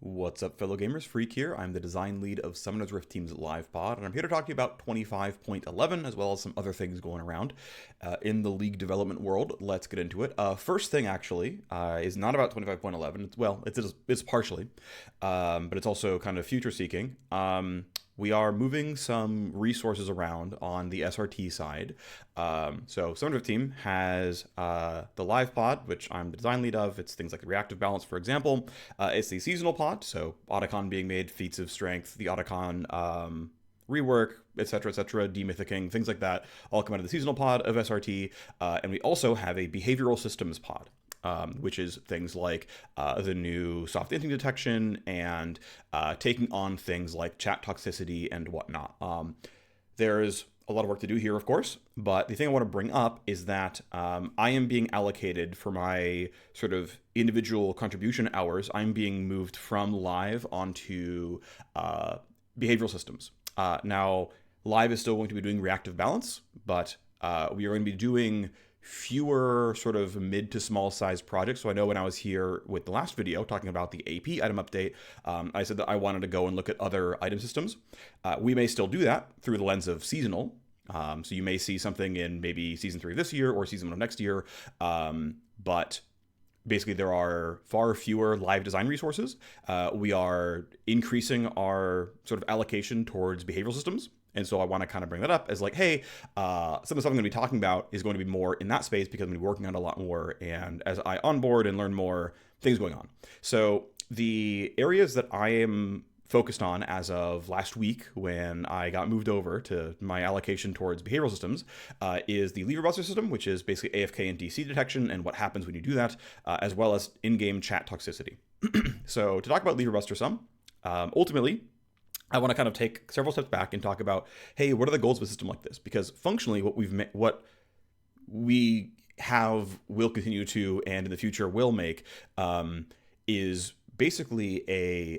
What's up, fellow gamers? Phreak here. I'm the design lead of Summoner's Rift Team's live pod, and I'm here to talk to you about 25.11 as well as some other things going around in the league development world. Let's get into it. First thing, actually, is not about 25.11. It's partially, but it's also kind of future-seeking. We are moving some resources around on the SRT side. So Summoner's Rift Team has the live pod, which I'm the design lead of. It's things like the reactive balance, for example. It's the seasonal pod, so Otacon being made, feats of strength, the Otacon rework, etc., demythicking, things like that, all come out of the seasonal pod of SRT. And we also have a behavioral systems pod. Which is things like the new soft inting detection and taking on things like chat toxicity and whatnot. There's a lot of work to do here, of course, but the thing I want to bring up is that I am being allocated for my sort of individual contribution hours. I'm being moved from live onto behavioral systems. Now, live is still going to be doing reactive balance, but we are going to be doing fewer sort of mid to small size projects. So I know when I was here with the last video talking about the AP item update, I said that I wanted to go and look at other item systems. We may still do that through the lens of seasonal. So you may see something in maybe season 3 this year or season 1 of next year. But basically there are far fewer live design resources. We are increasing our sort of allocation towards behavioral systems. And so I want to kind of bring that up as like, hey, some of the stuff I'm going to be talking about is going to be more in that space because I'm going to be working on it a lot more. And as I onboard and learn more, things going on. So the areas that I am focused on as of last week when I got moved over to my allocation towards behavioral systems is the LeaverBuster system, which is basically AFK and DC detection and what happens when you do that, as well as in-game chat toxicity. So to talk about LeaverBuster some, ultimately, I want to kind of take several steps back and talk about, hey, what are the goals of a system like this? Because functionally, what we have, will continue to, and in the future will make, is basically a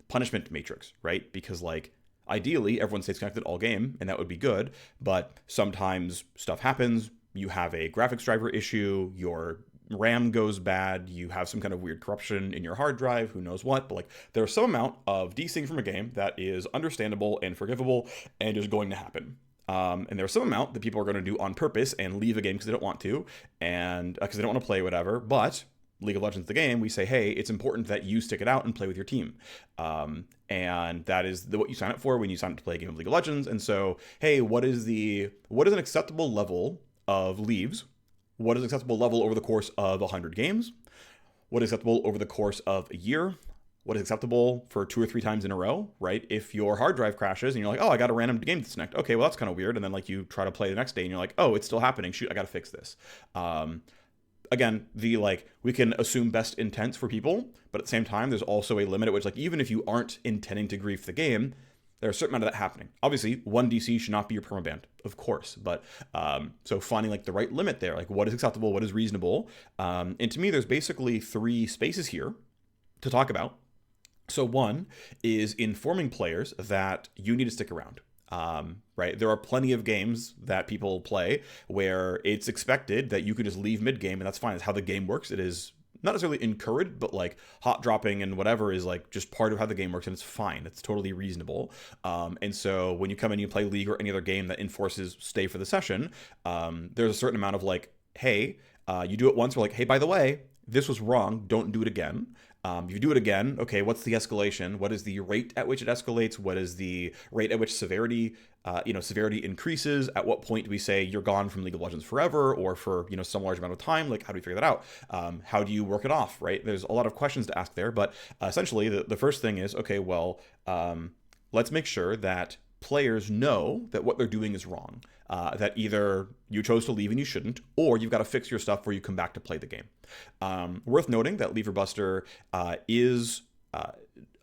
punishment matrix, right? Because like ideally, everyone stays connected all game, and that would be good. But sometimes stuff happens. You have a graphics driver issue. Your RAM goes bad, you have some kind of weird corruption in your hard drive, who knows what, but like there's some amount of desync from a game that is understandable and forgivable and is going to happen. And there's some amount that people are going to do on purpose and leave a game because they don't want to, and because they don't want to play whatever, but League of Legends, the game, we say, hey, it's important that you stick it out and play with your team. And that is what you sign up for when you sign up to play a game of League of Legends. And so, hey, what is an acceptable level of leaves? What is an acceptable level over the course of 100 games? What is acceptable over the course of a year? What is acceptable for 2 or 3 times in a row, right? If your hard drive crashes and you're like, oh, I got a random game to disconnect. Okay, well, that's kind of weird. And then like you try to play the next day and you're like, oh, it's still happening. Shoot, I got to fix this. Again, we can assume best intents for people, but at the same time, there's also a limit at which like, even if you aren't intending to grief the game, there's a certain amount of that happening. Obviously, 1 DC should not be your permaban, of course. But so finding like the right limit there, like what is acceptable, what is reasonable. And to me, there's basically 3 spaces here to talk about. So one is informing players that you need to stick around. Right? There are plenty of games that people play where it's expected that you could just leave mid-game and that's fine. It's how the game works. It is not necessarily encouraged, but like hot dropping and whatever is like just part of how the game works, and it's fine. It's totally reasonable. And so when you come in and you play League or any other game that enforces stay for the session, there's a certain amount of like, hey, you do it once, we're like, hey, by the way, this was wrong. Don't do it again. If you do it again, okay, what's the escalation? What is the rate at which it escalates? What is the rate at which severity increases? At what point do we say you're gone from League of Legends forever or for, some large amount of time? Like, how do we figure that out? How do you work it off, right? There's a lot of questions to ask there, but essentially the first thing is, okay, well, let's make sure that players know that what they're doing is wrong. That either you chose to leave and you shouldn't, or you've got to fix your stuff before you come back to play the game. Worth noting that LeaverBuster is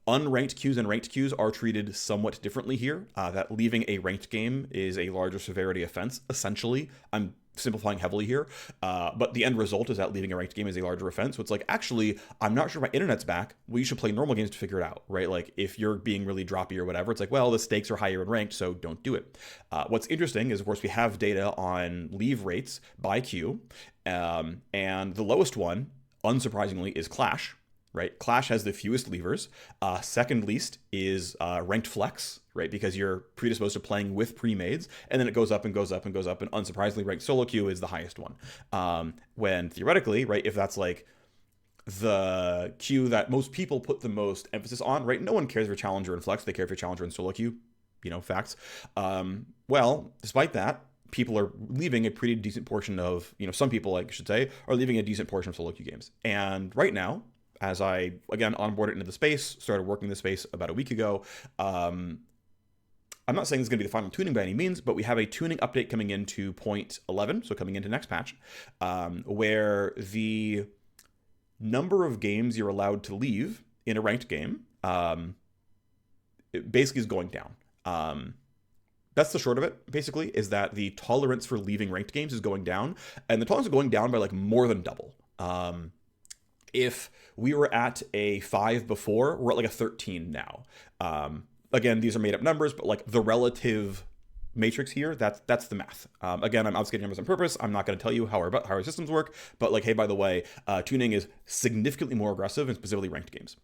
unranked queues and ranked queues are treated somewhat differently here. That leaving a ranked game is a larger severity offense, essentially. I'm simplifying heavily here, but the end result is that leaving a ranked game is a larger offense. So it's like, actually, I'm not sure my internet's back. We should play normal games to figure it out, right? Like if you're being really droppy or whatever, it's like, well, the stakes are higher in ranked, so don't do it. What's interesting is, of course, we have data on leave rates by queue, and the lowest one, unsurprisingly, is Clash. right? Clash has the fewest levers. Second least is ranked flex, right? Because you're predisposed to playing with pre-mades, and then it goes up and goes up and goes up, and unsurprisingly, ranked solo queue is the highest one. When theoretically, right, if that's like the queue that most people put the most emphasis on, right? No one cares if you're challenger and flex; they care if you're challenger and solo queue. Facts. Well, despite that, people are leaving a pretty decent portion of, some people, I should say, are leaving a decent portion of solo queue games. And right now, as I, again, onboarded into the space, started working the space about a week ago, I'm not saying this is going to be the final tuning by any means, but we have a tuning update coming into 0.11, so coming into next patch, where the number of games you're allowed to leave in a ranked game it basically is going down. That's the short of it, basically, is that the tolerance for leaving ranked games is going down, and the tolerance is going down by like more than double. If we were at a 5 before, we're at like a 13 now. Again, these are made up numbers, but like the relative matrix here, that's the math. Again, I'm obfuscating numbers on purpose. I'm not going to tell you how our systems work, but like, hey, by the way, tuning is significantly more aggressive in specifically ranked games.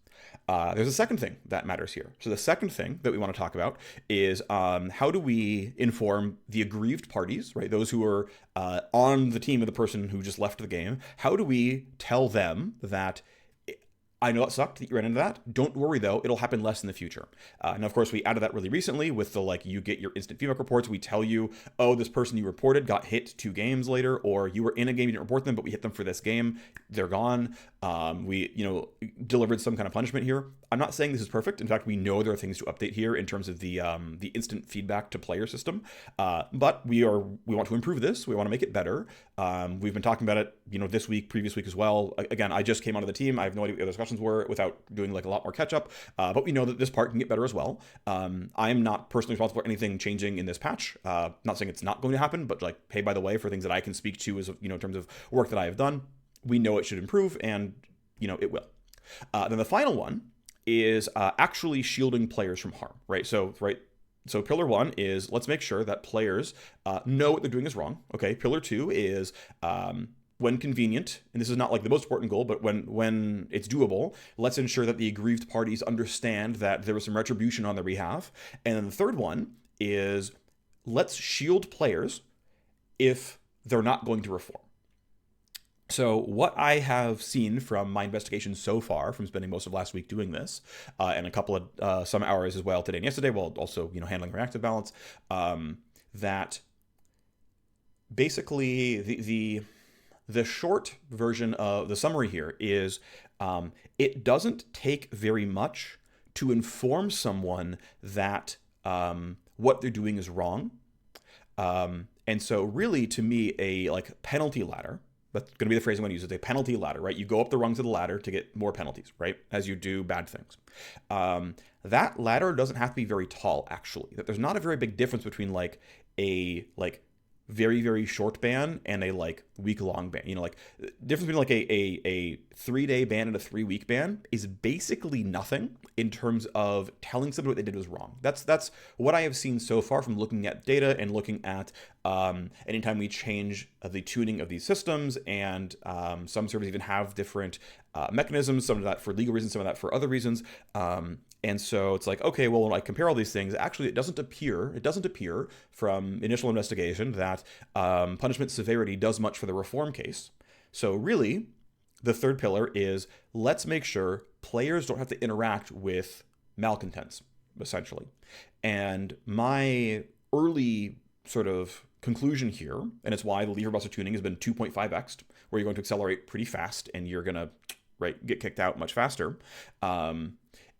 There's a second thing that matters here. So the second thing that we want to talk about is how do we inform the aggrieved parties, right? Those who are on the team of the person who just left the game. How do we tell them that, I know it sucked that you ran into that. Don't worry, though. It'll happen less in the future. And of course, we added that really recently with the, you get your instant feedback reports. We tell you, oh, this person you reported got hit 2 games later, or you were in a game, you didn't report them, but we hit them for this game. They're gone. We, delivered some kind of punishment here. I'm not saying this is perfect. In fact, we know there are things to update here in terms of the instant feedback to player system. But we want to improve this. We want to make it better. We've been talking about it, this week, previous week as well. Again, I just came onto the team. I have no idea what the other discussions were without doing a lot more catch up. But we know that this part can get better as well. I am not personally responsible for anything changing in this patch. Not saying it's not going to happen, but hey, by the way, for things that I can speak to as in terms of work that I have done, we know it should improve, and it will. Then the final one is actually shielding players from harm, right? So pillar 1 is let's make sure that players know what they're doing is wrong. Okay, pillar 2 is when convenient, and this is not the most important goal, but when it's doable, let's ensure that the aggrieved parties understand that there was some retribution on their behalf. And then the third one is let's shield players if they're not going to reform. So what I have seen from my investigation so far, from spending most of last week doing this, and a couple of some hours as well today and yesterday, while also handling reactive balance, that basically the short version of the summary here is it doesn't take very much to inform someone that what they're doing is wrong, and so really to me a penalty ladder. That's going to be the phrase I'm going to use. It's a penalty ladder, right? You go up the rungs of the ladder to get more penalties, right? As you do bad things. That ladder doesn't have to be very tall, actually. That there's not a very big difference between a very, very short ban and a week-long ban. Difference between a 3-day ban and a 3-week ban is basically nothing in terms of telling somebody what they did was wrong. That's what I have seen so far from looking at data and looking at anytime we change the tuning of these systems, and some servers even have different mechanisms, some of that for legal reasons, some of that for other reasons. And so it's okay, well, when I compare all these things, actually it doesn't appear from initial investigation that punishment severity does much for the reform case. So really, the third pillar is let's make sure players don't have to interact with malcontents, essentially. And my early sort of conclusion here, and it's why the LeaverBuster tuning has been 2.5x'd, where you're going to accelerate pretty fast and you're going to get kicked out much faster,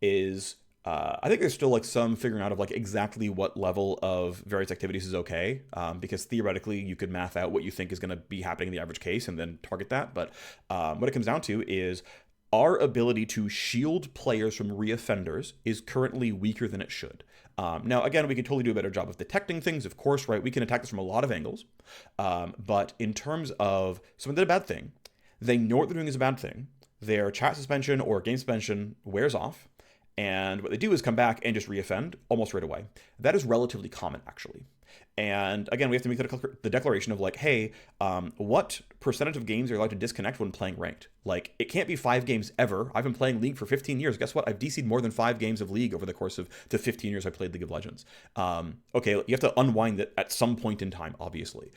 is I think there's still some figuring out of exactly what level of various activities is okay, because theoretically you could math out what you think is going to be happening in the average case and then target that. But what it comes down to is our ability to shield players from reoffenders is currently weaker than it should. Now, again, we can totally do a better job of detecting things, of course, right? We can attack this from a lot of angles. But in terms of someone did a bad thing, they know what they're doing is a bad thing, their chat suspension or game suspension wears off, And what they do is come back and just reoffend almost right away. That is relatively common, actually. And again, we have to make the declaration of like, hey, what percentage of games are you allowed to disconnect when playing ranked? Like, it can't be 5 games ever. I've been playing League for 15 years. Guess what? I've DC'd more than 5 games of League over the course of the 15 years I played League of Legends. Okay, you have to unwind it at some point in time, obviously.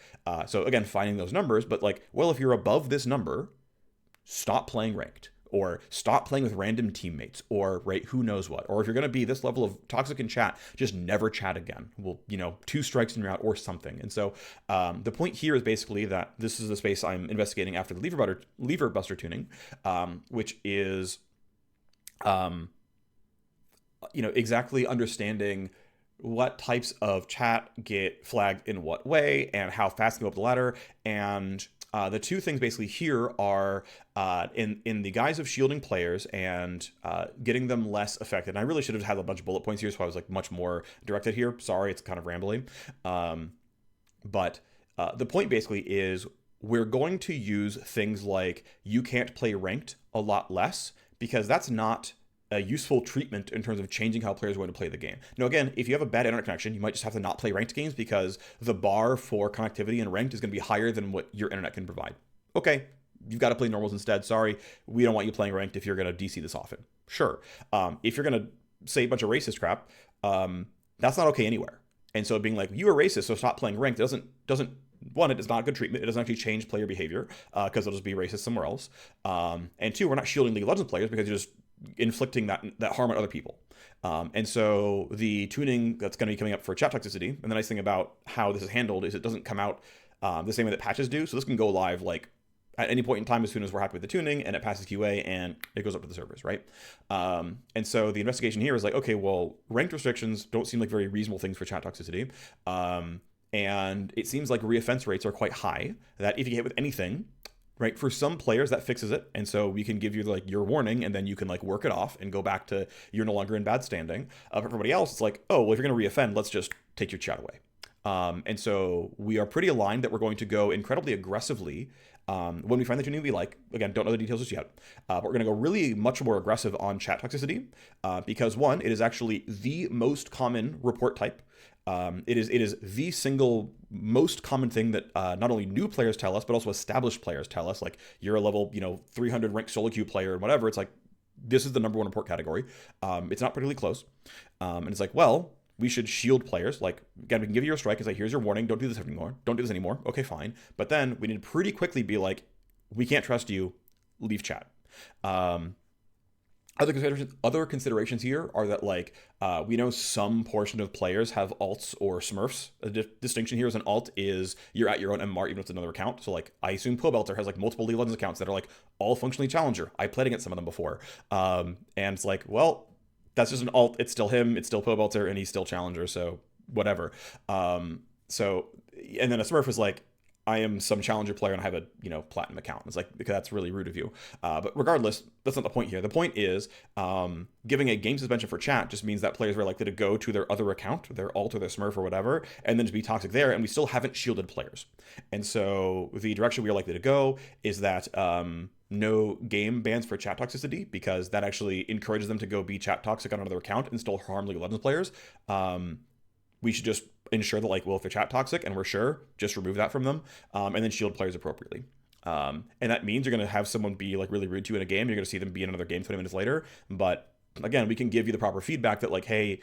So again, finding those numbers, but like, well, if you're above this number, stop playing ranked. Or stop playing with random teammates, or right, who knows what. Or if you're going to be this level of toxic in chat, just never chat again. Well, 2 strikes and you're out, or something. And so the point here is basically that this is the space I'm investigating after the LeaverBuster tuning, which is, exactly understanding what types of chat get flagged in what way and how fast they go up the ladder. And the 2 things basically here are in the guise of shielding players and getting them less affected. And I really should have had a bunch of bullet points here, so I was like much more directed here. Sorry, it's kind of rambly. But the point basically is we're going to use things like you can't play ranked a lot less, because that's not a useful treatment in terms of changing how players are going to play the game. Now, again, if you have a bad internet connection, you might just have to not play ranked games because the bar for connectivity in ranked is going to be higher than what your internet can provide. Okay, you've got to play normals instead. Sorry, we don't want you playing ranked if you're going to DC this often. Sure. If you're going to say a bunch of racist crap, that's not okay anywhere. And so being like, you are racist, so stop playing ranked doesn't one, it is not good treatment. It doesn't actually change player behavior because it'll just be racist somewhere else. And 2, we're not shielding League of Legends players because you're just inflicting that harm on other people. And so the tuning that's going to be coming up for chat toxicity, and the nice thing about how this is handled is it doesn't come out the same way that patches do. So this can go live like at any point in time as soon as we're happy with the tuning, and it passes QA and it goes up to the servers, right? And so the investigation here is like, okay, well, ranked restrictions don't seem like very reasonable things for chat toxicity. And it seems like reoffense rates are quite high, that if you get hit with anything, right, for some players that fixes it. And so we can give you like your warning, and then you can like work it off and go back to you're no longer in bad standing. For everybody else, it's like, oh, well, if you're going to reoffend, let's just take your chat away. And so we are pretty aligned that we're going to go incredibly aggressively when we find the tuning we like. Again, don't know the details just yet, but we're going to go really much more aggressive on chat toxicity because 1, it is actually the most common report type. It is the single most common thing that not only new players tell us, but also established players tell us. Like, you're a level 300 ranked solo queue player and whatever. It's like, this is the number 1 report category. It's not particularly close, and it's like, well, we should shield players. Like, again, we can give you a strike and say, here's your warning. Don't do this anymore. Don't do this anymore. Okay, fine. But then we need to pretty quickly be like, we can't trust you. Leave chat. Other considerations here are that, like, we know some portion of players have alts or smurfs. A distinction here is an alt is you're at your own MMR even if it's another account. So, like, I assume Pobelter has, like, multiple League of Legends accounts that are, like, all functionally Challenger. I played against some of them before. And it's like, well, that's just an alt. It's still him. It's still Pobelter, and he's still Challenger, so whatever. And then a smurf is like, I am some Challenger player and I have a platinum account. It's like, because that's really rude of you. But regardless, that's not the point here. The point is giving a game suspension for chat just means that players are likely to go to their other account, their alt or their smurf or whatever, and then to be toxic there. And we still haven't shielded players. And so the direction we are likely to go is that no game bans for chat toxicity, because that actually encourages them to go be chat toxic on another account and still harm League of Legends players. We should just ensure that, like, well, if they're chat toxic and we're sure, just remove that from them, and then shield players appropriately. And that means you're going to have someone be, like, really rude to you in a game. You're going to see them be in another game 20 minutes later. But again, we can give you the proper feedback that, like, hey,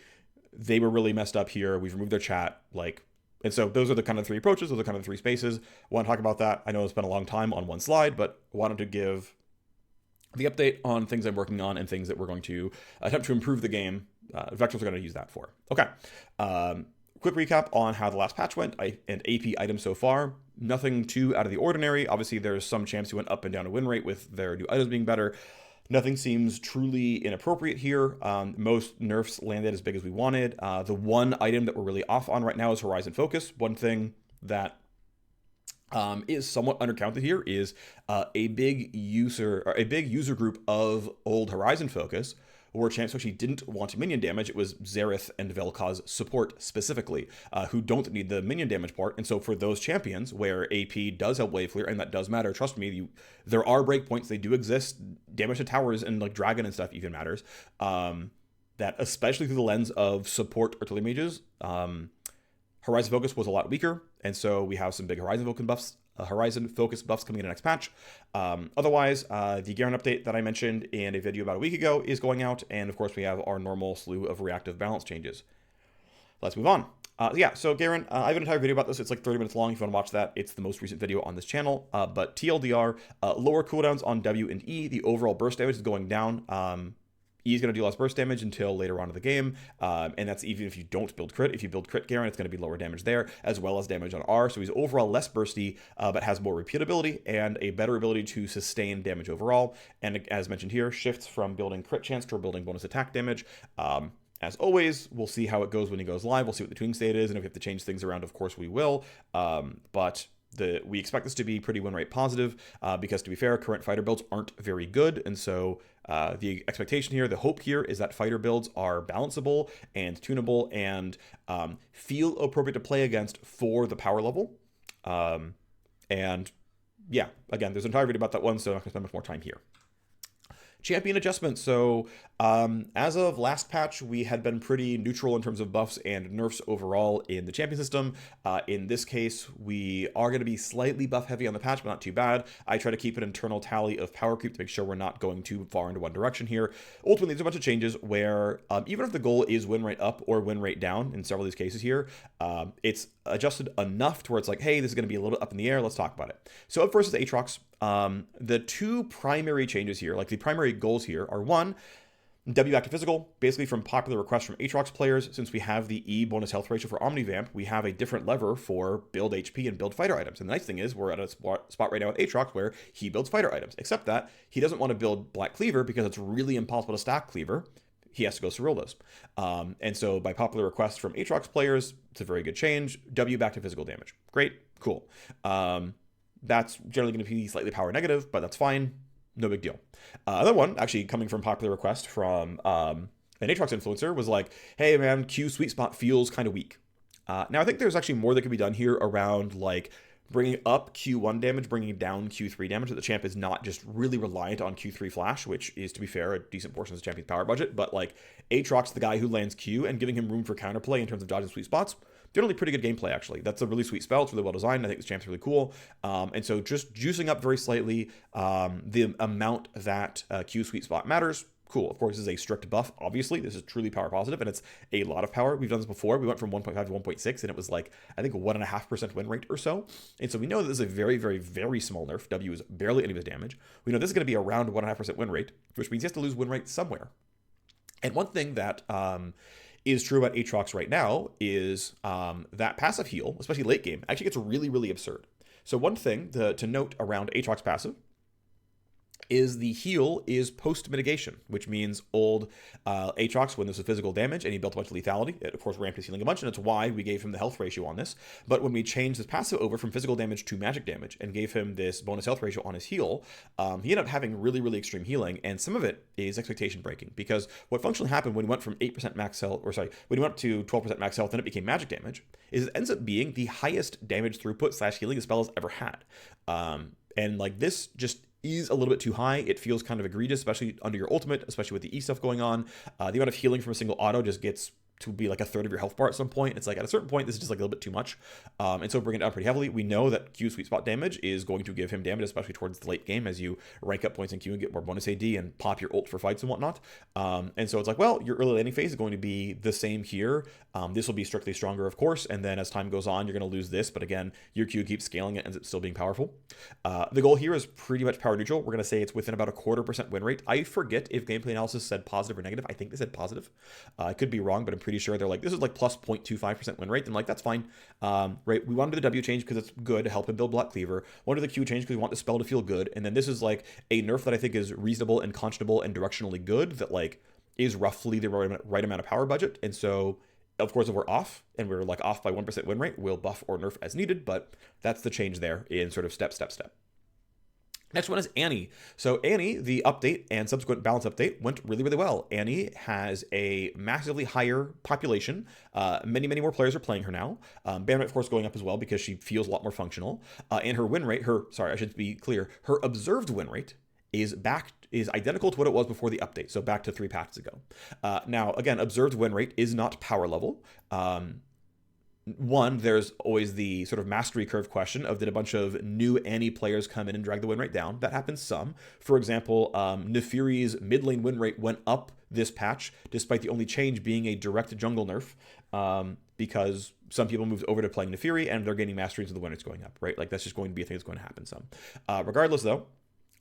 they were really messed up here. We've removed their chat. Like, and so those are the kind of 3 approaches. Those are kind of the 3 spaces. Want to talk about that? I know it's been a long time on one slide, but wanted to give the update on things I'm working on and things that we're going to attempt to improve the game. Vectors are going to use that for. Okay. Quick recap on how the last patch went and AP items so far. Nothing too out of the ordinary. Obviously, there's some champs who went up and down a win rate with their new items being better. Nothing seems truly inappropriate here. Most nerfs landed as big as we wanted. The one item that we're really off on right now is Horizon Focus. One thing that is somewhat undercounted here is a big user group of old Horizon Focus were champs who actually didn't want minion damage. It was Xerath and Vel'Koz support specifically, who don't need the minion damage part. And so for those champions where AP does help wave clear, and that does matter, trust me, there are breakpoints, they do exist. Damage to towers and like dragon and stuff even matters. that especially through the lens of support artillery mages, Horizon Focus was a lot weaker, and so we have some big Horizon Focus buffs coming in the next patch. Otherwise, the Garen update that I mentioned in a video about a week ago is going out, and of course we have our normal slew of reactive balance changes. Let's move on. Yeah, so Garen, I have an entire video about this. It's like 30 minutes long if you want to watch that. It's the most recent video on this channel. But TLDR, lower cooldowns on W and E. The overall burst damage is going down. E is going to deal less burst damage until later on in the game, and that's even if you don't build crit. If you build crit Garen, it's going to be lower damage there, as well as damage on R, so he's overall less bursty, but has more repeatability and a better ability to sustain damage overall, and as mentioned here, shifts from building crit chance to building bonus attack damage. As always, we'll see how it goes when he goes live. We'll see what the tuning state is, and if we have to change things around, of course we will, but we expect this to be pretty win rate positive, because to be fair, current fighter builds aren't very good, and so the expectation here, the hope here, is that fighter builds are balanceable and tunable and feel appropriate to play against for the power level. And yeah, again, there's an entire video about that one, so I'm not going to spend much more time here. Champion adjustments. So as of last patch, we had been pretty neutral in terms of buffs and nerfs overall in the champion system. In this case, we are going to be slightly buff heavy on the patch, but not too bad. I try to keep an internal tally of power creep to make sure we're not going too far into one direction here. Ultimately, there's a bunch of changes where even if the goal is win rate up or win rate down in several of these cases here, it's adjusted enough to where it's like, hey, this is going to be a little bit up in the air. Let's talk about it. So up first is Aatrox. The two primary changes here, like the primary goals here, are one, W back to physical, basically from popular requests from Aatrox players. Since we have the E bonus health ratio for Omnivamp, we have a different lever for build HP and build fighter items. And the nice thing is we're at a spot right now with Aatrox where he builds fighter items, except that he doesn't want to build Black Cleaver because it's really impossible to stack Cleaver. He has to go Cyrilda's. And so by popular request from Aatrox players, it's a very good change. W back to physical damage. Great, cool. That's generally going to be slightly power negative, but that's fine. No big deal. Another one, actually coming from popular request from an Aatrox influencer, was like, hey man, Q sweet spot feels kind of weak. Now I think there's actually more that could be done here around like bringing up Q1 damage, bringing down Q3 damage, that the champ is not just really reliant on Q3 flash, which is, to be fair, a decent portion of the champion's power budget, but like Aatrox, the guy who lands Q, and giving him room for counterplay in terms of dodging sweet spots, generally pretty good gameplay, actually. That's a really sweet spell. It's really well designed. I think this champ's really cool. And so just juicing up very slightly the amount that Q sweet spot matters. Cool. Of course, this is a strict buff. Obviously, this is truly power positive, and it's a lot of power. We've done this before. We went from 1.5 to 1.6, and it was like, I think, 1.5% win rate or so. And so we know that this is a very, very, very small nerf. W is barely any of his damage. We know this is going to be around 1.5% win rate, which means he has to lose win rate somewhere. And one thing that is true about Aatrox right now is that passive heal, especially late game, actually gets really, really absurd. So one thing to note around Aatrox passive is the heal is post-mitigation, which means old Aatrox, when this was physical damage and he built a bunch of lethality, it of course ramped his healing a bunch, and it's why we gave him the health ratio on this. But when we changed his passive over from physical damage to magic damage and gave him this bonus health ratio on his heal, he ended up having really, really extreme healing, and some of it is expectation breaking, because what functionally happened when he went from 8% max health, or sorry, when he went up to 12% max health and it became magic damage, is it ends up being the highest damage throughput / healing the spell has ever had. And like this just is a little bit too high. It feels kind of egregious, especially under your ultimate, especially with the E stuff going on. The amount of healing from a single auto just gets to be like a third of your health bar at some point. It's like at a certain point, this is just like a little bit too much. And so bringing it down pretty heavily. We know that Q sweet spot damage is going to give him damage, especially towards the late game as you rank up points in Q and get more bonus AD and pop your ult for fights and whatnot. And so it's like, well, your early laning phase is going to be the same here. This will be strictly stronger, of course. And then as time goes on, you're going to lose this. But again, your Q keeps scaling, it ends up still being powerful. The goal here is pretty much power neutral. We're going to say it's within about a 0.25% win rate. I forget if gameplay analysis said positive or negative. I think they said positive. I could be wrong, but I'm pretty sure they're like, this is like plus 0.25% win rate. And like, that's fine. Right. We wanted the W change because it's good to help him build Black Cleaver. Wanted the Q change because we want the spell to feel good. And then this is like a nerf that I think is reasonable and conscionable and directionally good, that like is roughly the right amount of power budget. And so of course, if we're off and we're like off by 1% win rate, we'll buff or nerf as needed, but that's the change there in sort of step. Next one is Annie. So Annie, the update and subsequent balance update went really, really well. Annie has a massively higher population. Many more players are playing her now. Ban rate, of course, going up as well because she feels a lot more functional. And her win rate, I should be clear, her observed win rate is identical to what it was before the update, so back to 3 patches ago. Now, again, observed win rate is not power level. One, there's always the sort of mastery curve question of, did a bunch of new Annie players come in and drag the win rate down? That happens some. For example, Nefiri's mid lane win rate went up this patch, despite the only change being a direct jungle nerf, because some people moved over to playing Nefiri and they're gaining mastery, so the win rate's going up, right? Like, that's just going to be a thing that's going to happen some. Regardless, though,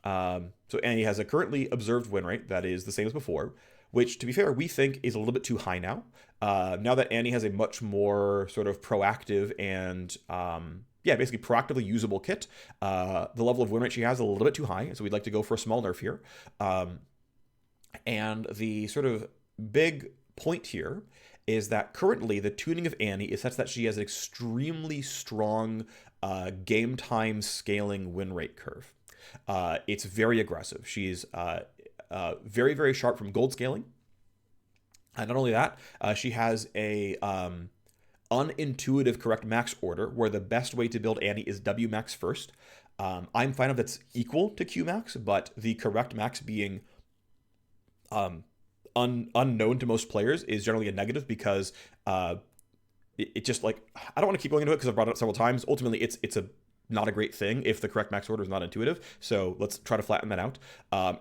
so Annie has a currently observed win rate that is the same as before, which, to be fair, we think is a little bit too high now. Now that Annie has a much more sort of proactive and, basically proactively usable kit, the level of win rate she has is a little bit too high, so we'd like to go for a small nerf here. And the sort of big point here is that currently the tuning of Annie is such that she has an extremely strong game time scaling win rate curve. It's very aggressive. She's very, very sharp from gold scaling. And not only that, she has a unintuitive correct max order, where the best way to build Annie is W max first. I'm fine if that's equal to Q max, but the correct max being unknown to most players is generally a negative, because it just, like, I don't want to keep going into it because I've brought it up several times. Ultimately, it's a not a great thing if the correct max order is not intuitive. So let's try to flatten that out.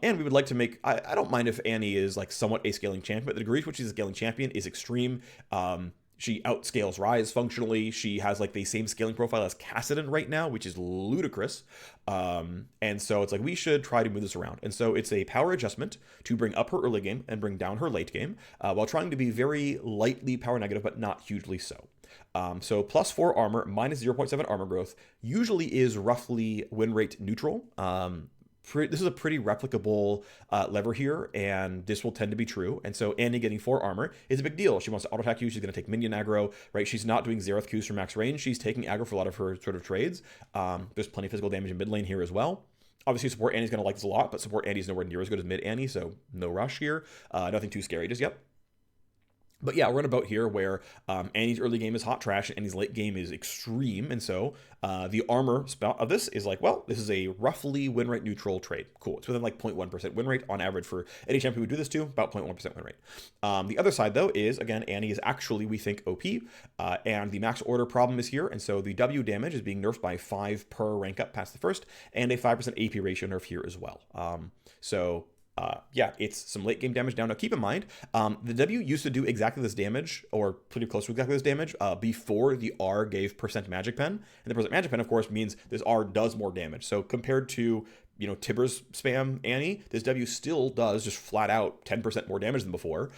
And we would like to make, I don't mind if Annie is like somewhat a scaling champion, but the degree to which she's a scaling champion is extreme. She outscales Ryze functionally. She has like the same scaling profile as Kassadin right now, which is ludicrous. And so it's like, we should try to move this around. And so it's a power adjustment to bring up her early game and bring down her late game, while trying to be very lightly power negative, but not hugely so. So plus 4 armor, minus 0.7 armor growth usually is roughly win rate neutral. This is a pretty replicable lever here, and this will tend to be true. And so Annie getting 4 armor is a big deal. She wants to auto attack you. She's going to take minion aggro, right? She's not doing Xerath Qs for max range. She's taking aggro for a lot of her sort of trades. There's plenty of physical damage in mid lane here as well. Obviously, support Annie's going to like this a lot, but support Annie's nowhere near as good as mid Annie, so no rush here. Nothing too scary just yet. But yeah, we're in a boat here where Annie's early game is hot trash and Annie's late game is extreme. And so the armor spout of this is like, well, this is a roughly win rate neutral trade. Cool. It's within like 0.1% win rate on average for any champion we do this to, about 0.1% win rate. The other side, though, is, again, Annie is actually, we think, OP. And the max order problem is here. And so the W damage is being nerfed by 5 per rank up past the first, and a 5% AP ratio nerf here as well. It's some late game damage down. Now, keep in mind, the W used to do exactly this damage, or pretty close to exactly this damage, before the R gave percent magic pen. And the percent magic pen, of course, means this R does more damage. So compared to, Tibbers spam Annie, this W still does just flat out 10% more damage than before.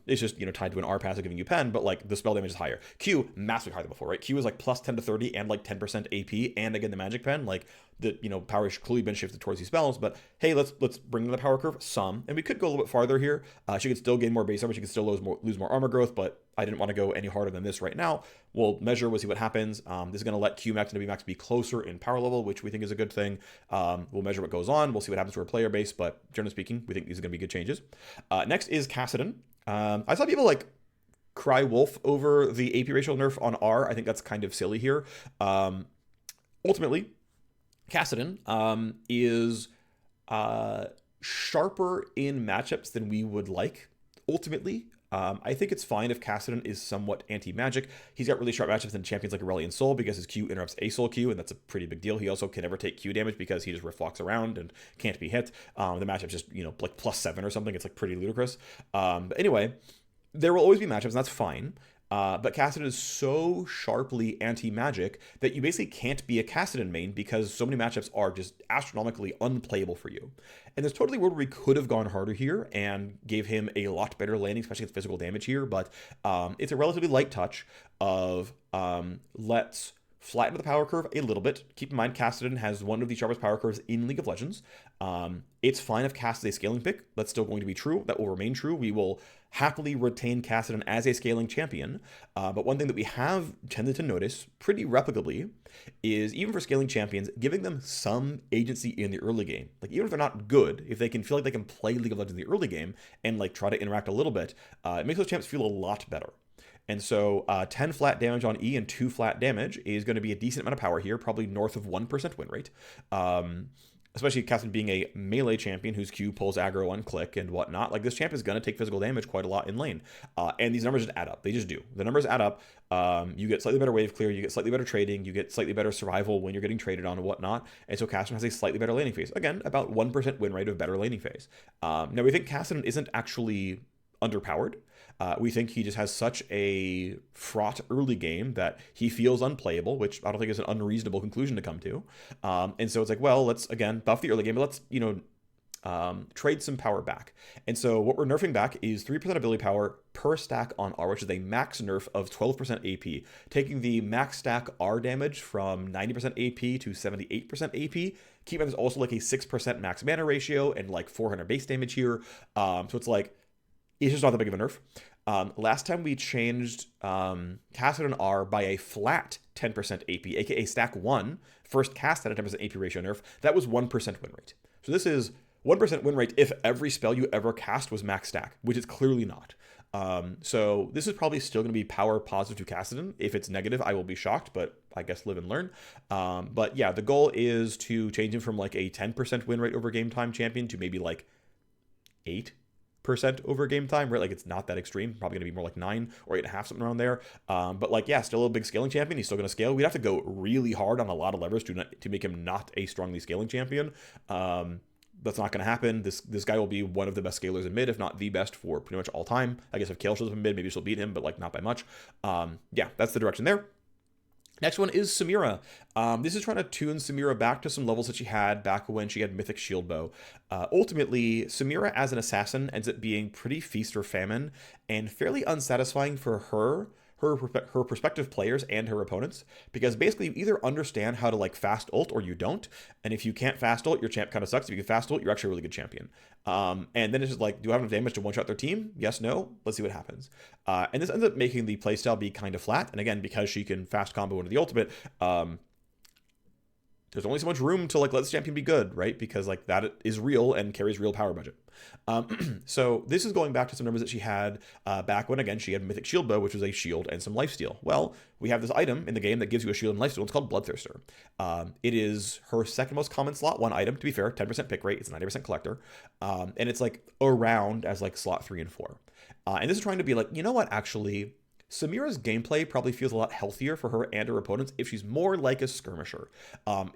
It's just, tied to an R passive giving you pen, but like the spell damage is higher. Q, massively higher than before, right? Q is like plus 10 to 30 and like 10% AP, and again, the magic pen, like the, power has clearly been shifted towards these spells, but hey, let's bring in the power curve some, and we could go a little bit farther here. She could still gain more base armor, she could still lose more armor growth, but I didn't want to go any harder than this right now. We'll measure, we'll see what happens. This is going to let Q max and W max be closer in power level, which we think is a good thing. We'll measure what goes on. We'll see what happens to our player base, but generally speaking, we think these are going to be good changes. Next is Kassadin. I saw people like cry wolf over the AP ratio nerf on R. I think that's kind of silly here. Ultimately, Kassadin is sharper in matchups than we would like, ultimately. I think it's fine if Kassadin is somewhat anti-magic. He's got really sharp matchups in champions like Aurelion Sol because his Q interrupts a Soul Q, and that's a pretty big deal. He also can never take Q damage because he just reflects around and can't be hit. The matchup's just, like +7 or something. It's like pretty ludicrous. But anyway, there will always be matchups, and that's fine. But Kassadin is so sharply anti-magic that you basically can't be a Kassadin main because so many matchups are just astronomically unplayable for you. And there's totally a world where we could have gone harder here and gave him a lot better landing, especially with physical damage here, but it's a relatively light touch of let's flatten the power curve a little bit. Keep in mind, Kassadin has one of the sharpest power curves in League of Legends. It's fine if Cass is a scaling pick. That's still going to be true. That will remain true. We will happily retain Kassadin as a scaling champion. But one thing that we have tended to notice pretty replicably is, even for scaling champions, giving them some agency in the early game. Like, even if they're not good, if they can feel like they can play League of Legends in the early game and like try to interact a little bit, it makes those champs feel a lot better. And so 10 flat damage on E and 2 flat damage is going to be a decent amount of power here, probably north of 1% win rate. especially Cassidy being a melee champion whose Q pulls aggro on click and whatnot, like this champ is going to take physical damage quite a lot in lane. And these numbers just add up. They just do. The numbers add up. You get slightly better wave clear, you get slightly better trading, you get slightly better survival when you're getting traded on and whatnot. And so Cassidy has a slightly better laning phase. Again, about 1% win rate of better laning phase. Now we think Cassidy isn't actually underpowered. We think he just has such a fraught early game that he feels unplayable, which I don't think is an unreasonable conclusion to come to. And so it's like, well, let's, again, buff the early game, but let's, trade some power back. And so what we're nerfing back is 3% ability power per stack on R, which is a max nerf of 12% AP, taking the max stack R damage from 90% AP to 78% AP. Keep in mind there's also like a 6% max mana ratio and like 400 base damage here. So it's like, it's just not that big of a nerf. Last time we changed cast and R by a flat 10% AP, aka stack 1, first cast at a 10% AP ratio nerf, that was 1% win rate. So this is 1% win rate if every spell you ever cast was max stack, which it's clearly not. So this is probably still going to be power positive to Kassadin. If it's negative, I will be shocked, but I guess live and learn. But yeah, the goal is to change him from like a 10% win rate over game time champion to maybe like 8% over game time, right? Like it's not that extreme, probably gonna be more like 9 or 8.5, something around there. But like, yeah, still a big scaling champion. He's still gonna scale. We'd have to go really hard on a lot of levers to make him not a strongly scaling champion. That's not gonna happen. This guy will be one of the best scalers in mid, if not the best for pretty much all time. I guess if Kale shows up in mid, maybe she'll beat him, but like not by much. Yeah, that's the direction there. Next one is Samira. This is trying to tune Samira back to some levels that she had back when she had Mythic Shield Bow. Ultimately, Samira as an assassin ends up being pretty feast or famine and fairly unsatisfying for her prospective players and her opponents, because basically you either understand how to like fast ult or you don't, and if you can't fast ult, your champ kind of sucks. If you can fast ult, you're actually a really good champion. And then it's just like, do I have enough damage to one-shot their team? Yes, no, let's see what happens. And this ends up making the playstyle be kind of flat, and again, because she can fast combo into the ultimate, there's only so much room to like let this champion be good, right? Because like that is real and carries real power budget. So this is going back to some numbers that she had back when, again, she had Mythic Shield Bow, which was a shield and some lifesteal. Well, we have this item in the game that gives you a shield and lifesteal. It's called Bloodthirster. It is her second most common slot 1 item, to be fair, 10% pick rate. It's a 90% collector. And it's like around as like slot 3 and 4. And this is trying to be like, you know what, actually, Samira's gameplay probably feels a lot healthier for her and her opponents if she's more like a skirmisher.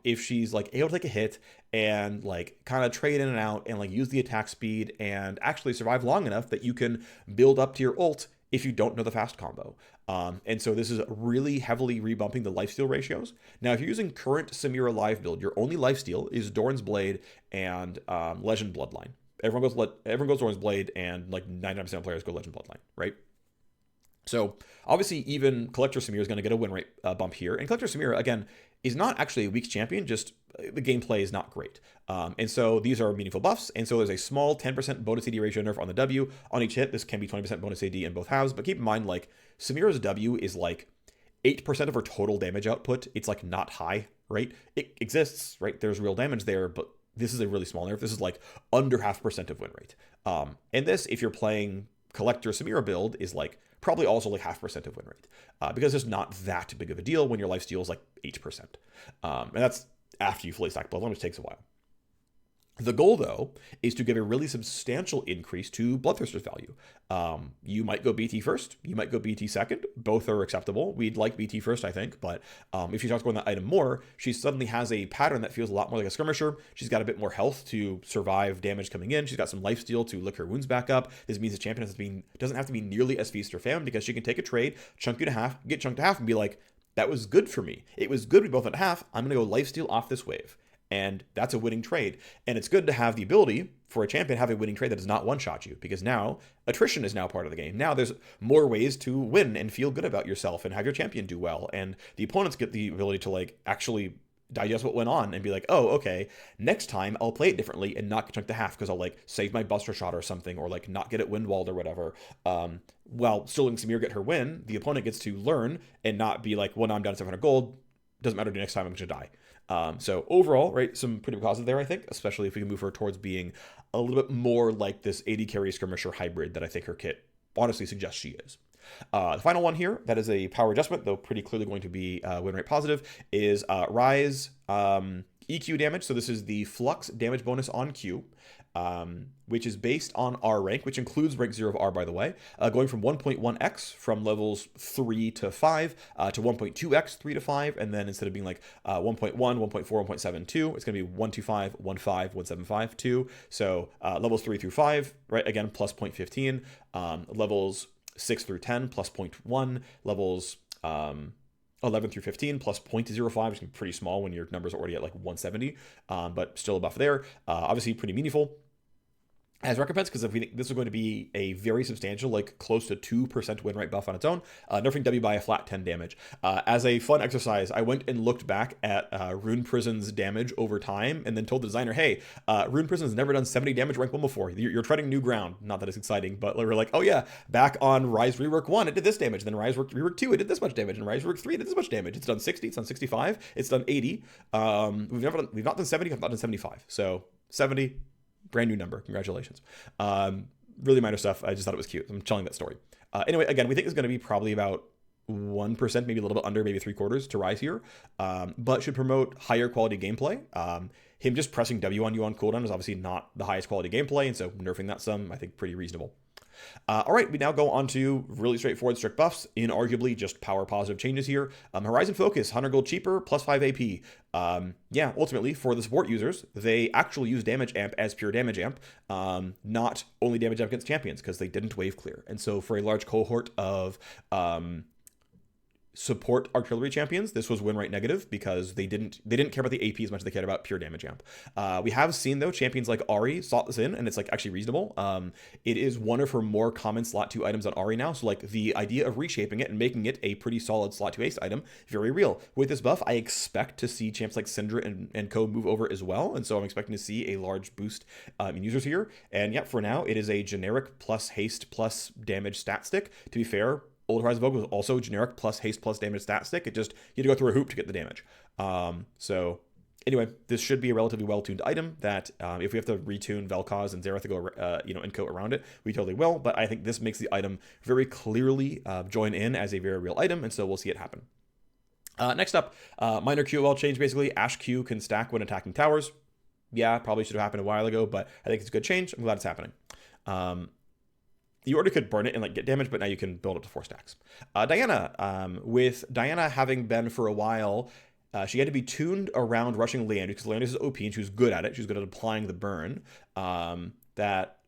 If she's like able to take a hit and like kind of trade in and out and like use the attack speed and actually survive long enough that you can build up to your ult if you don't know the fast combo. And so this is really heavily rebumping the lifesteal ratios. Now, if you're using current Samira live build, your only lifesteal is Doran's Blade and Legend Bloodline. Everyone goes Doran's Blade, and like 99% of players go Legend Bloodline, right? So obviously even Collector Samira is going to get a win rate bump here. And Collector Samira, again, is not actually a weak champion, just the gameplay is not great. And so these are meaningful buffs. And so there's a small 10% bonus AD ratio nerf on the W. On each hit, this can be 20% bonus AD in both halves. But keep in mind, like, Samira's W is like 8% of her total damage output. It's like not high, right? It exists, right? There's real damage there, but this is a really small nerf. This is like under 0.5% of win rate. And this, if you're playing Collector Samira build, is like probably also like 0.5% of win rate, because it's not that big of a deal when your lifesteal is like 8%. And that's after you fully stack Bloodline, which takes a while. The goal, though, is to give a really substantial increase to Bloodthirster's value. You might go BT first, you might go BT second. Both are acceptable. We'd like BT first, I think, but if she starts going that item more, she suddenly has a pattern that feels a lot more like a skirmisher. She's got a bit more health to survive damage coming in. She's got some lifesteal to lick her wounds back up. This means the champion doesn't have to be nearly as feast or famine, because she can take a trade, chunk you to half, get chunked to half, and be like, that was good for me. It was good we both at half. I'm going to go lifesteal off this wave. And that's a winning trade. And it's good to have the ability for a champion to have a winning trade that does not one-shot you, because now attrition is now part of the game. Now there's more ways to win and feel good about yourself and have your champion do well. And the opponents get the ability to like actually digest what went on and be like, oh, okay, next time I'll play it differently and not get chunked to half, because I'll like save my Buster Shot or something, or like not get it windwalled or whatever. While still letting Samir get her win, the opponent gets to learn and not be like, well, now I'm down 700 gold. Doesn't matter, the next time I'm going to die. So overall, right, some pretty positive there, I think, especially if we can move her towards being a little bit more like this AD carry skirmisher hybrid that I think her kit honestly suggests she is. The final one here, that is a power adjustment, though pretty clearly going to be win rate positive, is Rise EQ damage, so this is the flux damage bonus on Q, which is based on R rank, which includes rank 0 of R, by the way, going from 1.1x from levels 3 to 5 to 1.2x 3 to 5, and then instead of being like 1.1, 1.4, 1.72, it's going to be 125, 15, 175, 2. So levels 3 through 5, right, again, plus 0.15, levels 6 through 10, plus 0.1, levels 11 through 15 plus 0.05, which is pretty small when your numbers are already at like 170, but still a buff there. Obviously pretty meaningful as recompense, because if we think this is going to be a very substantial, like close to 2% win rate buff on its own, nerfing W by a flat 10 damage. As a fun exercise, I went and looked back at Rune Prison's damage over time, and then told the designer, hey, Rune Prison's never done 70 damage rank 1 before. You're treading new ground. Not that it's exciting, but we're like, oh yeah, back on Rise Rework 1, it did this damage. Then Rise Rework 2, it did this much damage. And Rise Rework 3, it did this much damage. It's done 60, it's done 65, it's done 80. We've not done 70, I've not done 75. So 70, brand new number. Congratulations. Really minor stuff. I just thought it was cute. I'm telling that story. Anyway, again, we think it's going to be probably about 1%, maybe a little bit under, maybe 3/4 to rise here, but should promote higher quality gameplay. Him just pressing W on you on cooldown is obviously not the highest quality gameplay, and so nerfing that some, I think, pretty reasonable. All right, we now go on to really straightforward strict buffs, inarguably just power positive changes here. Horizon Focus, 100 gold cheaper, plus 5 AP. Yeah, ultimately, for the support users, they actually use Damage Amp as pure Damage Amp, not only Damage Amp against champions, because they didn't wave clear. And so for a large cohort of support artillery champions, this was win rate negative because they didn't care about the AP as much as they cared about pure damage amp. We have seen though champions like Ahri slot this in, and it's like actually reasonable. It is one of her more common slot 2 items on Ahri now, so like the idea of reshaping it and making it a pretty solid slot 2 ace item, very real. With this buff, I expect to see champs like Syndra and co move over as well, and so I'm expecting to see a large boost in users here. And yeah, for now it is a generic plus haste plus damage stat stick. To be fair, Old Horizon Vogue was also generic plus haste plus damage stat stick. It just, you had to go through a hoop to get the damage. So anyway, this should be a relatively well-tuned item that if we have to retune Vel'Koz and Xerath to go, and coat around it, we totally will. But I think this makes the item very clearly join in as a very real item, and so we'll see it happen. Next up, minor QOL change, basically. Ash Q can stack when attacking towers. Yeah, probably should have happened a while ago, but I think it's a good change. I'm glad it's happening. You already could burn it and like get damage, but now you can build up to 4 stacks. Diana, with Diana having been for a while, she had to be tuned around rushing Leandris because Leandris is OP and she was good at it. She was good at applying the burn. That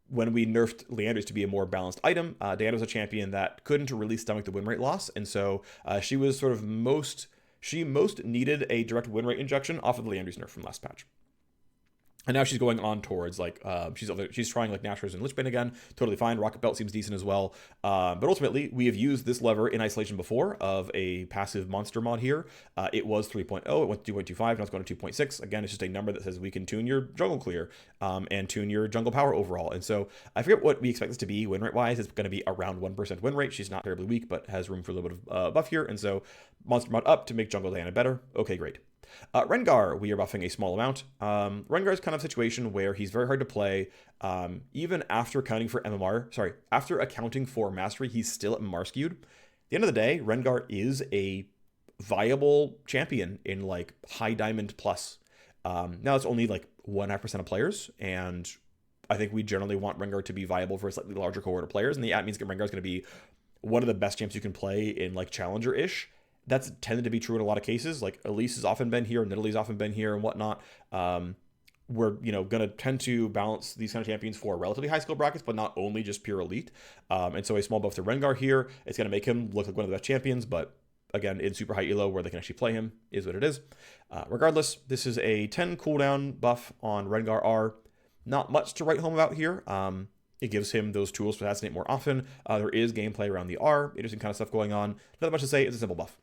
when we nerfed Leandris to be a more balanced item, Diana was a champion that couldn't really stomach the win rate loss, and so she was sort of most needed a direct win rate injection off of the Leandris nerf from last patch. And now she's going on towards like she's trying like Nashor's and Lichbane again, totally fine. Rocket Belt seems decent as well, but ultimately we have used this lever in isolation before of a passive monster mod here. It was 3.0, it went to 2.25, now it's going to 2.6. Again, it's just a number that says we can tune your jungle clear and tune your jungle power overall. And so I forget what we expect this to be win rate wise. It's going to be around 1% win rate. She's not terribly weak, but has room for a little bit of buff here. And so monster mod up to make jungle Diana better. Okay, great. Rengar, we are buffing a small amount. Rengar is kind of a situation where he's very hard to play. Even after accounting for after accounting for mastery, he's still at MMR skewed. At the end of the day, Rengar is a viable champion in like high diamond plus. Now it's only like 1.5% of players, and I think we generally want Rengar to be viable for a slightly larger cohort of players, and that means Rengar is going to be one of the best champs you can play in like challenger-ish. That's tended to be true in a lot of cases. Like Elise has often been here, Nidalee's often been here, and whatnot. We're going to tend to balance these kind of champions for relatively high skill brackets, but not only just pure elite. And so a small buff to Rengar here, it's going to make him look like one of the best champions, but again, in super high elo where they can actually play him is what it is. Regardless, this is a 10 cooldown buff on Rengar R. Not much to write home about here. It gives him those tools to assassinate more often. There is gameplay around the R, interesting kind of stuff going on. Not much to say, it's a simple buff.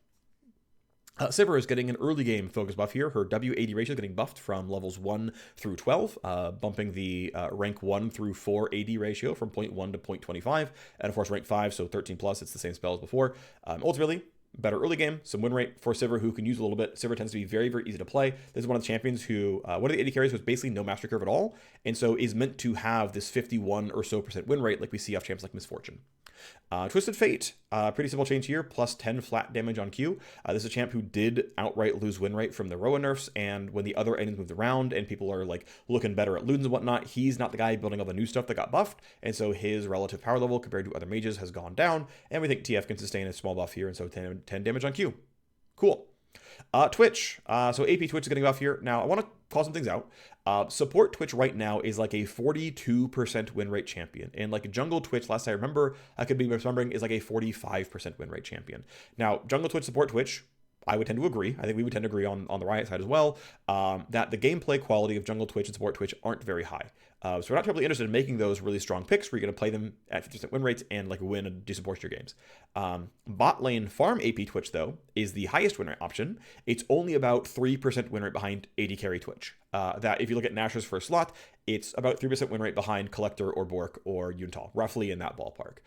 Sivir is getting an early game focus buff here. Her WAD ratio is getting buffed from levels 1 through 12, bumping the rank 1 through 4 AD ratio from 0.1 to 0.25, and of course rank 5, so 13 plus, it's the same spell as before. Ultimately, better early game, some win rate for Sivir, who can use a little bit. Sivir tends to be very, very easy to play. This is one of the champions who, one of the AD carries was basically no mastery curve at all, and so is meant to have this 51 or so % win rate like we see off champs like Misfortune. Twisted Fate, pretty simple change here, plus 10 flat damage on Q. This is a champ who did outright lose win rate from the Roa nerfs, and when the other items moved around and people are like looking better at Ludens and whatnot, he's not the guy building all the new stuff that got buffed, and so his relative power level compared to other mages has gone down, and we think TF can sustain a small buff here, and so 10 damage on Q. Cool. Twitch. So AP Twitch is getting buff here. Now, I want to call some things out. Support Twitch right now is like a 42% win rate champion. And like jungle Twitch, last I remember, I could be remembering, is like a 45% win rate champion. Now, jungle Twitch, support Twitch, I would tend to agree. I think we would tend to agree on the Riot side as well, that the gameplay quality of jungle Twitch and support Twitch aren't very high. So we're not terribly interested in making those really strong picks where you're going to play them at 50% win rates and like win a decent portion of your games. Bot lane farm AP Twitch, though, is the highest win rate option. It's only about 3% win rate behind AD carry Twitch. That if you look at Nashor's first slot, it's about 3% win rate behind Collector or Bork or Yuntal, roughly in that ballpark.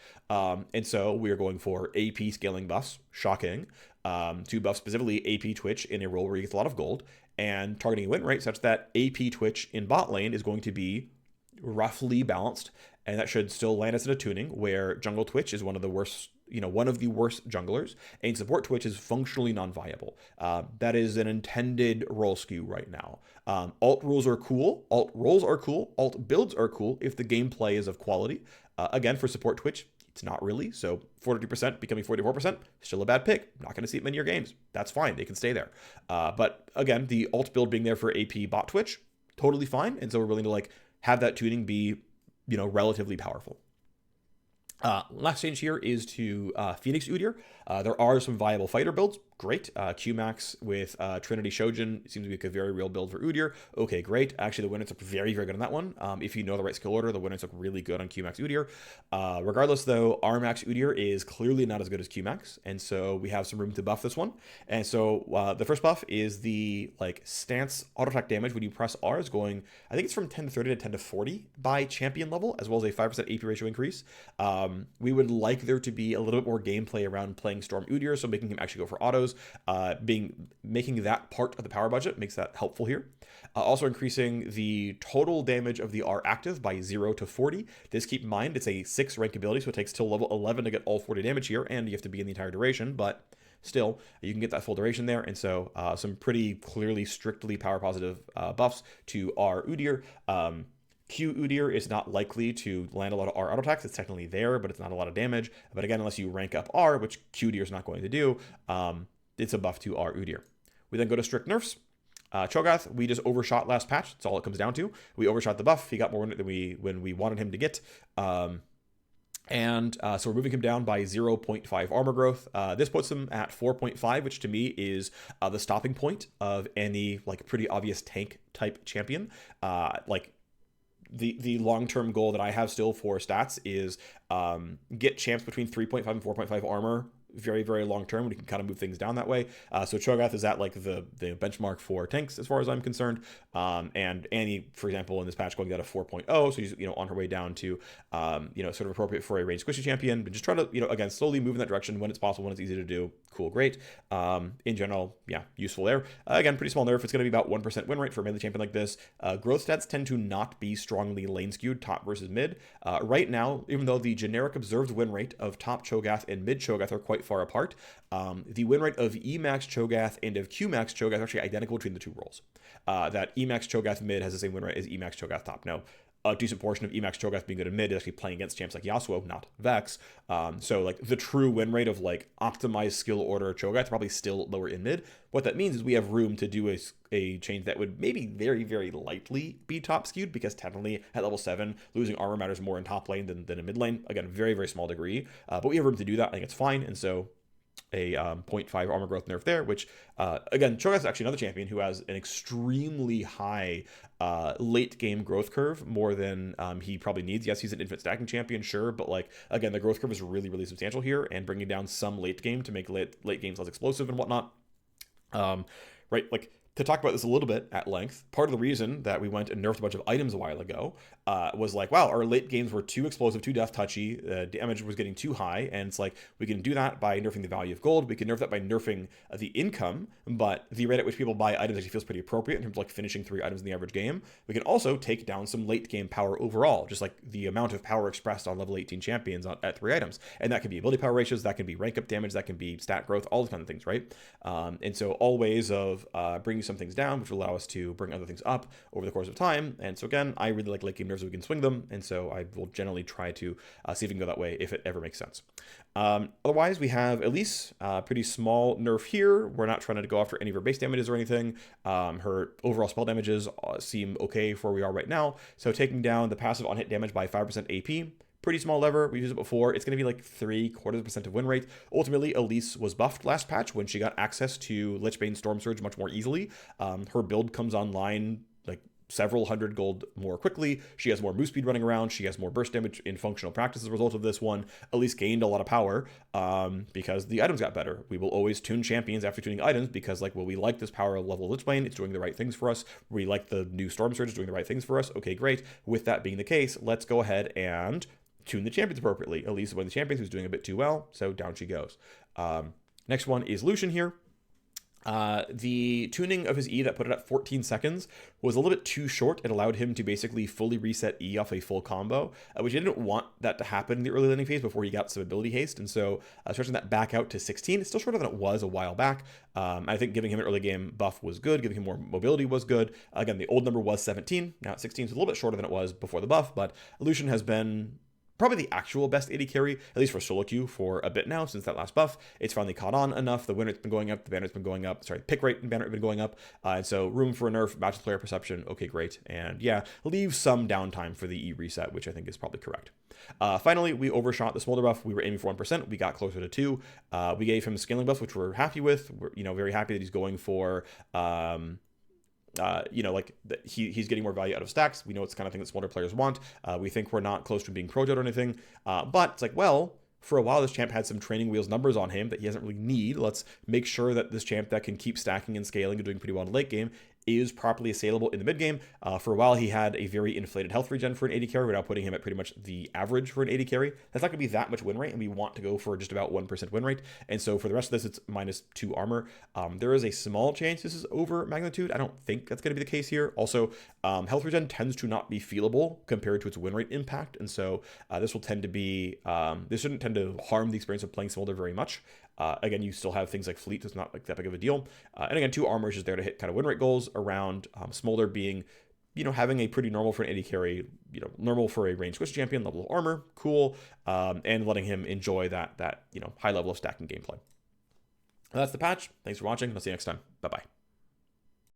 And so we are going for AP scaling buffs, shocking, to buff specifically AP Twitch in a role where you get a lot of gold, and targeting a win rate such that AP Twitch in bot lane is going to be roughly balanced, and that should still land us in a tuning where jungle Twitch is one of the worst junglers, and support Twitch is functionally non-viable. That is an intended role skew right now. Alt roles are cool, alt builds are cool if the gameplay is of quality. Again, for support Twitch, it's not really. So 42% becoming 44%, still a bad pick. Not going to see it many of your games. That's fine. They can stay there. But again, the alt build being there for AP bot Twitch, totally fine. And so we're willing to like have that tuning be, relatively powerful. Last change here is to Phoenix Udyr. There are some viable fighter builds. Great. Qmax with Trinity Shojin seems to be like a very real build for Udyr. Okay, great. Actually, the win rates look very, very good on that one. If you know the right skill order, the win rates look really good on Qmax Udyr. Regardless, though, Rmax Udyr is clearly not as good as Qmax, and so we have some room to buff this one. And so the first buff is the stance auto attack damage when you press R is going, I think it's from 10 to 30 to 10 to 40 by champion level, as well as a 5% AP ratio increase. We would like there to be a little bit more gameplay around playing Storm Udyr, so making him actually go for autos. Making that part of the power budget makes that helpful here. Also increasing the total damage of the R active by 0 to 40. This, keep in mind, it's a 6 rank ability, so it takes till level 11 to get all 40 damage here, and you have to be in the entire duration, but still, you can get that full duration there. And so some pretty clearly, strictly power positive buffs to R Udyr. Q Udyr is not likely to land a lot of R auto attacks. It's technically there, but it's not a lot of damage. But again, unless you rank up R, which Q Udyr is not going to do, it's a buff to R Udyr. We then go to strict nerfs. Cho'Gath, we just overshot last patch. That's all it comes down to. We overshot the buff. He got more than we wanted him to get. So we're moving him down by 0.5 armor growth. This puts him at 4.5, which to me is the stopping point of any pretty obvious tank type champion. The long-term goal that I have still for stats is get champs between 3.5 and 4.5 armor very, very long-term. We can kind of move things down that way. So Cho'Gath is at the benchmark for tanks as far as I'm concerned. And Annie, for example, in this patch going down to 4.0, so she's on her way down to sort of appropriate for a ranged squishy champion. But just try to again slowly move in that direction when it's possible, when it's easy to do. Cool, great. In general, yeah, useful there. Again, pretty small nerf. It's going to be about 1% win rate for a melee champion like this. Growth stats tend to not be strongly lane skewed, top versus mid. Right now, even though the generic observed win rate of top Cho'Gath and mid Cho'Gath are quite far apart, the win rate of Emax Cho'Gath and of Qmax Cho'Gath are actually identical between the two roles. That Emax Cho'Gath mid has the same win rate as Emax Cho'Gath top. Now, a decent portion of Emax Cho'Gath being good in mid is actually playing against champs like Yasuo, not Vex. So the true win rate of optimized skill order Cho'Gath probably still lower in mid. What that means is we have room to do a change that would maybe very, very lightly be top skewed, because technically at level 7, losing armor matters more in top lane than in mid lane. Again, very, very small degree. But we have room to do that. I think it's fine. And so a 0.5 armor growth nerf there, which again, Cho'Gath is actually another champion who has an extremely high late game growth curve, more than he probably needs. Yes, he's an infinite stacking champion, sure, but again, the growth curve is really, really substantial here, and bringing down some late game to make late games less explosive and whatnot. Right, to talk about this a little bit at length, part of the reason that we went and nerfed a bunch of items a while ago was like, wow, our late games were too explosive, too death touchy, damage was getting too high, and it's like, we can do that by nerfing the value of gold, we can nerf that by nerfing the income, but the rate at which people buy items actually feels pretty appropriate in terms of like finishing 3 items in the average game. We can also take down some late game power overall, just like the amount of power expressed on level 18 champions at 3 items, and that can be ability power ratios, that can be rank up damage, that can be stat growth, all those kind of things, right? And so all ways of bringing some things down, which will allow us to bring other things up over the course of time. And so again, I really like late game nerfs so we can swing them, and so I will generally try to see if we can go that way if it ever makes sense. Otherwise, we have Elise, pretty small nerf here. We're not trying to go after any of her base damages or anything. Her overall spell damages seem okay for where we are right now. So taking down the passive on hit damage by 5% AP, pretty small lever. We've used it before. It's going to be like 0.75% of win rate. Ultimately, Elise was buffed last patch when she got access to Lichbane Storm Surge much more easily. Her build comes online like several hundred gold more quickly. She has more move speed running around. She has more burst damage in functional practice as a result of this one. Elise gained a lot of power because the items got better. We will always tune champions after tuning items because, like, well, we like this power level of Lichbane. It's doing the right things for us. We like the new Storm Surge. It's doing the right things for us. Okay, great. With that being the case, let's go ahead and tune the champions appropriately. Elise is one of the champions who's doing a bit too well, so down she goes. Next one is Lucian here. The tuning of his E that put it at 14 seconds was a little bit too short. It allowed him to basically fully reset E off a full combo, which he didn't want that to happen in the early landing phase before he got some ability haste. And so stretching that back out to 16, it's still shorter than it was a while back. I think giving him an early game buff was good. Giving him more mobility was good. Again, the old number was 17. Now it's 16, so a little bit shorter than it was before the buff, but Lucian has been probably the actual best AD carry, at least for solo queue, for a bit now since that last buff. It's finally caught on enough. The win rate's been going up, the ban rate's been going up. Sorry, pick rate and ban rate have been going up. And so room for a nerf, matches player perception. Okay, great. And yeah, leave some downtime for the E reset, which I think is probably correct. Finally, we overshot the smolder buff. We were aiming for 1%. We got closer to 2. We gave him scaling buff, which we're happy with. We're very happy that he's going for he's getting more value out of stacks. We know it's the kind of thing that smaller players want. We think we're not close to being pro-judged or anything. But it's like, well, for a while, this champ had some training wheels numbers on him that he doesn't really need. Let's make sure that this champ that can keep stacking and scaling and doing pretty well in the late game is properly assailable in the mid game. For a while, he had a very inflated health regen for an AD carry. We're now putting him at pretty much the average for an AD carry. That's not going to be that much win rate, and we want to go for just about 1% win rate. And so for the rest of this, it's -2 armor. There is a small chance this is over magnitude. I don't think that's going to be the case here. Also, health regen tends to not be feelable compared to its win rate impact, and so this will tend to be this shouldn't tend to harm the experience of playing Smolder very much. Again, you still have things like Fleet, so it's not like that big of a deal. And again, 2 armor is just there to hit kind of win rate goals around Smolder being, having a pretty normal for an AD carry, normal for a range squish champion level of armor, cool, and letting him enjoy that high level of stacking gameplay. That's the patch. Thanks for watching. I'll see you next time. Bye-bye.